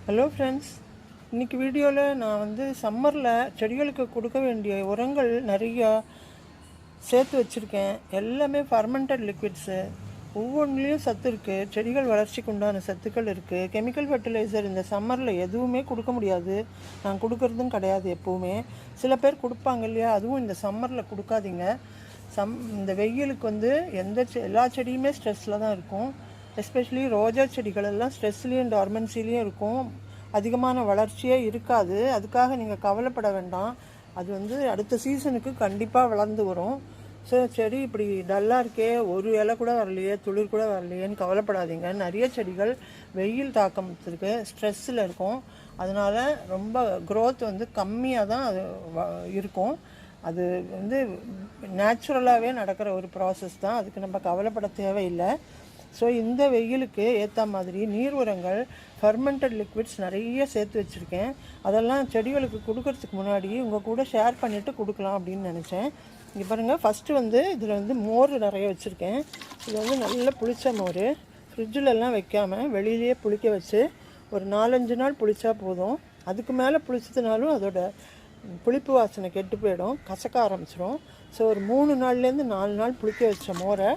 Hello friends, இன்றைக்கி வீடியோவில் நான் சம்மரில் செடிகளுக்கு கொடுக்க வேண்டிய உரங்கள் நிறையா சேர்த்து வச்சுருக்கேன். எல்லாமே ஃபர்மெண்டட் லிக்விட்ஸு. ஒவ்வொன்றுலேயும் சத்து இருக்குது. செடிகள் வளர்ச்சிக்கு உண்டான சத்துக்கள் இருக்குது. கெமிக்கல் ஃபர்டிலைசர் இந்த சம்மரில் எதுவுமே கொடுக்க முடியாது. நான் கொடுக்கறதும் கிடையாது எப்போவுமே. சில பேர் கொடுப்பாங்க இல்லையா, அதுவும் இந்த சம்மரில் கொடுக்காதீங்க. இந்த வெயிலுக்கு எல்லா செடியுமே ஸ்ட்ரெஸ்ஸில் தான் இருக்கும். எஸ்பெஷலி ரோஜா செடிகள் எல்லாம் ஸ்ட்ரெஸ்லேயும் டார்மன்சிலையும் இருக்கும். அதிகமான வளர்ச்சியே இருக்காது. அதுக்காக நீங்கள் கவலைப்பட வேண்டாம். அது அடுத்த சீசனுக்கு கண்டிப்பாக வளர்ந்து வரும். ஸோ செடி இப்படி டல்லாக இருக்கே, ஒரு இலை கூட வரலையே, துளிர் கூட வரலையேன்னு கவலைப்படாதீங்க. நிறைய செடிகள் வெயில் தாக்கத்துக்கு ஸ்ட்ரெஸ்ஸில் இருக்கும். அதனால் ரொம்ப க்ரோத் கம்மியாக தான் அது இருக்கும். அது நேச்சுரலாகவே நடக்கிற ஒரு ப்ராசஸ் தான். அதுக்கு நம்ம கவலைப்பட தேவையில்லை. ஸோ இந்த வெயிலுக்கு ஏற்ற மாதிரி நீர் உரங்கள், ஃபர்மெண்டட் லிக்விட்ஸ் நிறைய சேர்த்து வச்சுருக்கேன். அதெல்லாம் செடிகளுக்கு கொடுக்கறதுக்கு முன்னாடி உங்கள் கூட ஷேர் பண்ணிவிட்டு கொடுக்கலாம் அப்படின்னு நினச்சேன். இங்கே பாருங்கள், ஃபஸ்ட்டு இதில் மோர் நிறைய வச்சுருக்கேன். இது நல்ல புளிச்ச மோர். ஃப்ரிட்ஜிலெல்லாம் வைக்காமல் வெளியிலேயே புளிக்க வச்சு ஒரு 4-5 நாள் புளிச்சா போதும். அதுக்கு மேலே புளிச்சதுனாலும் அதோட புளிப்பு வாசனை கெட்டு போயிடும், கசக்க ஆரம்பிச்சிடும். ஸோ ஒரு 3 நாள்லேருந்து 4 நாள் புளிக்க வச்ச மோரை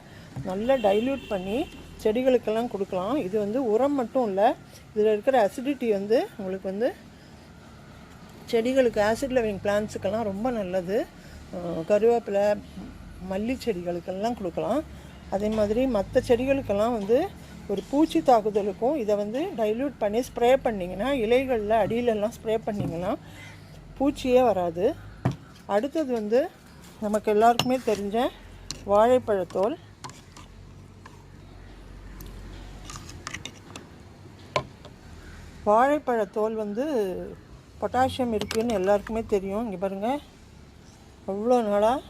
நல்லா டைல்யூட் பண்ணி செடிகளுக்கெல்லாம் கொடுக்கலாம். இது உரம் மட்டும் இல்லை, இதில் இருக்கிற அசிடிட்டி உங்களுக்கு செடிகளுக்கு, ஆசிட் லவிங் பிளான்ட்ஸுக்கெல்லாம் ரொம்ப நல்லது. கருவேப்பிலை, மல்லி செடிகளுக்கெல்லாம் கொடுக்கலாம். அதே மாதிரி மற்ற செடிகளுக்கெல்லாம் ஒரு பூச்சி தாக்குதலுக்கும் இதை டைல்யூட் பண்ணி ஸ்ப்ரே பண்ணிங்கன்னா, இலைகளில் அடியிலெல்லாம் ஸ்ப்ரே பண்ணிங்கன்னா பூச்சியே வராது. அடுத்தது நமக்கு எல்லாருக்குமே தெரிஞ்ச வாழைப்பழத்தோல். வாழைப்பழத்தோல் பொட்டாசியம் இருக்குதுன்னு எல்லாருக்குமே தெரியும். இங்கே பாருங்கள், அவ்வளோ நாளாக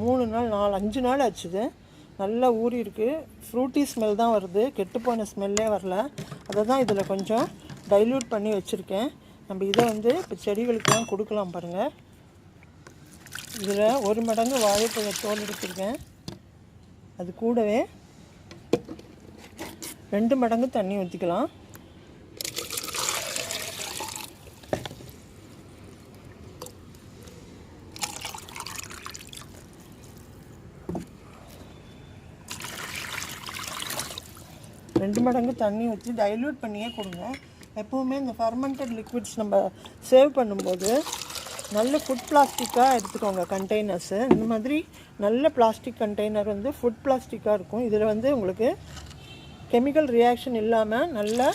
3 நாள் 5 நாள் ஆச்சுது. நல்லா ஊறி இருக்குது. ஃப்ரூட்டி ஸ்மெல் தான் வருது, கெட்டுப்போன ஸ்மெல்லே வரல. அதை தான் இதில் கொஞ்சம் டைல்யூட் பண்ணி வச்சுருக்கேன். நம்ம இதை இப்போ செடிகளுக்கெல்லாம் கொடுக்கலாம். பாருங்கள், இதில் 1 மடங்கு வாழைப்பழத்தோல் எடுத்துருக்கேன். அது கூடவே 2 மடங்கு தண்ணி ஊற்றிக்கலாம். ரெண்டு மடங்கு தண்ணி ஊற்றி டைல்யூட் பண்ணியே கொடுங்க. எப்போவுமே இந்த ஃபர்மெண்டட் லிக்விட்ஸ் நம்ம சேவ் பண்ணும்போது நல்ல ஃபுட் பிளாஸ்டிக்காக எடுத்துக்கோங்க. கண்டெய்னர்ஸு இந்த மாதிரி நல்ல பிளாஸ்டிக் கண்டெய்னர் ஃபுட் பிளாஸ்டிக்காக இருக்கும். இதில் உங்களுக்கு கெமிக்கல் ரியாக்ஷன் இல்லாமல் நல்ல